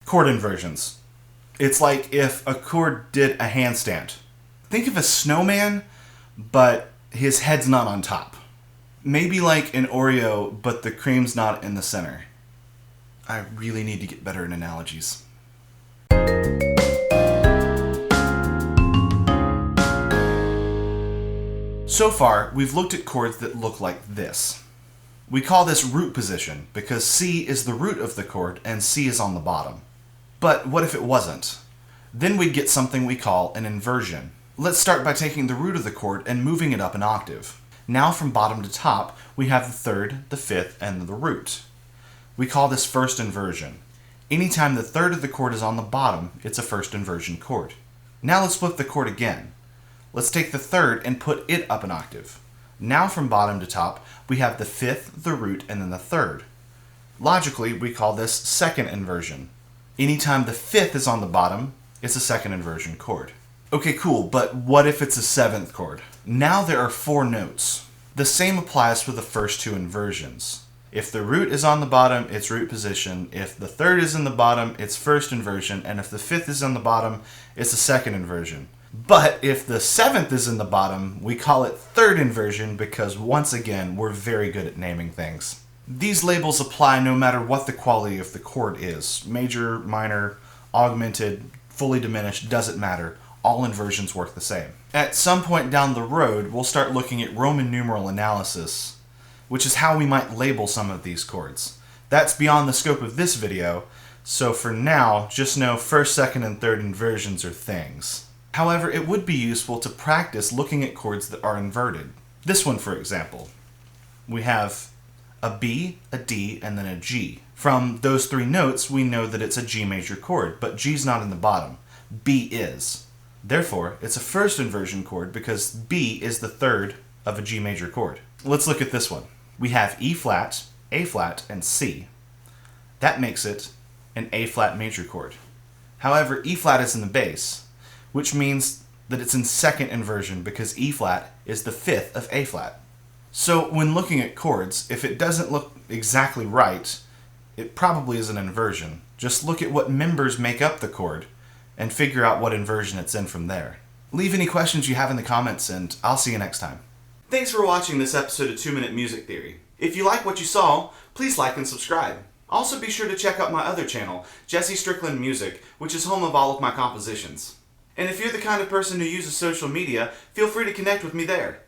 Chord inversions. It's like if a chord did a handstand. Think of a snowman, but his head's not on top. Maybe like an Oreo, but the cream's not in the center. I really need to get better at analogies. So far, we've looked at chords that look like this. We call this root position because C is the root of the chord and C is on the bottom. But what if it wasn't? Then we'd get something we call an inversion. Let's start by taking the root of the chord and moving it up an octave. Now from bottom to top, we have the third, the fifth, and the root. We call this first inversion. Anytime the third of the chord is on the bottom, it's a first inversion chord. Now let's flip the chord again. Let's take the third and put it up an octave. Now from bottom to top, we have the fifth, the root, and then the third. Logically, we call this second inversion. Anytime the fifth is on the bottom, it's a second inversion chord. Okay, cool, but what if it's a seventh chord? Now there are 4 notes. The same applies for the first 2 inversions. If the root is on the bottom, it's root position. If the third is in the bottom, it's first inversion. And if the fifth is on the bottom, it's a second inversion. But if the seventh is in the bottom, we call it third inversion because once again, we're very good at naming things. These labels apply no matter what the quality of the chord is. Major, minor, augmented, fully diminished, doesn't matter. All inversions work the same. At some point down the road, we'll start looking at Roman numeral analysis, which is how we might label some of these chords. That's beyond the scope of this video, so for now, just know first, second, and third inversions are things. However, it would be useful to practice looking at chords that are inverted. This one, for example. We have a B, a D, and then a G. From those 3 notes, we know that it's a G major chord, but G's not in the bottom. B is. Therefore, it's a first inversion chord because B is the third of a G major chord. Let's look at this one. We have E flat, A flat, and C. That makes it an A flat major chord. However, E flat is in the bass, which means that it's in second inversion because E flat is the fifth of A flat. So when looking at chords, if it doesn't look exactly right, it probably is an inversion. Just look at what members make up the chord and figure out what inversion it's in from there. Leave any questions you have in the comments and I'll see you next time. Thanks for watching this episode of 2-Minute Music Theory. If you like what you saw, please like and subscribe. Also be sure to check out my other channel, Jesse Strickland Music, which is home of all of my compositions. And if you're the kind of person who uses social media, feel free to connect with me there.